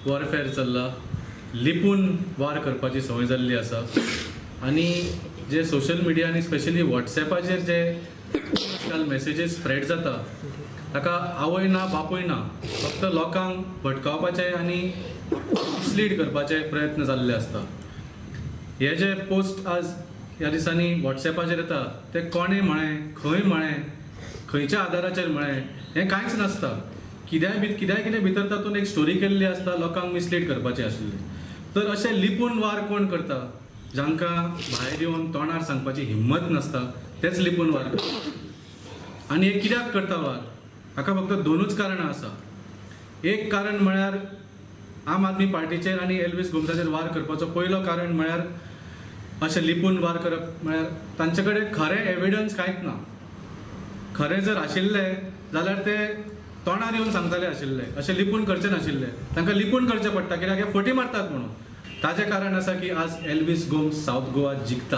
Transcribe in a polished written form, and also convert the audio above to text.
Warfare चल्ला, लिपून वार करपाची संवय जाल्ली आसा आनी जे सोशल मिडिया आनी स्पेशली वॉट्सॅपाचेर जे आजकाल मेसेजीस स्प्रेड जाता ताका आवय ना बापूय ना, फक्त लोकांक भटकावपाचे आनी मिसलीड करपाचे प्रयत्न जाल्ले आसता. हे जे पोस्ट आज ह्या दिसांनी वॉट्सॅपाचेर येता ते कोणे म्हळें, खंय म्हळें, खंयच्या आदाराचेर म्हळें हें कांयच नासता. कित्याय भितर तातूंत एक स्टोरी केल्ली आसता लोकांक मिसलीड करपाचें आशिल्लें. तर अशें लिपून वार कोण करता, जांकां भायर येवन तोंडार सांगपाची हिम्मत नासता तेच लिपून वार करता. आनी हे कित्याक करता वार, हाका फक्त दोनूच कारणां आसा. एक कारण म्हळ्यार आम आदमी पार्टीचेर आनी एल्वीस गोमसाचेर वार करपाचो पयलो कारण म्हळ्यार अशें लिपून वार करप म्हळ्यार तांचे कडेन खरें एविडन्स कांयच ना. खरें जर आशिल्लें जाल्यार ते तोंडार येवन सांगताले आशिल्ले, अशें लिपून करचें नाशिल्लें. तांकां लिपून करचें पडटा कित्याक हे फटी मारतात म्हणून. ताजें कारण आसा की आज एल्वीस गोम्स सावथ गोवा जिखता.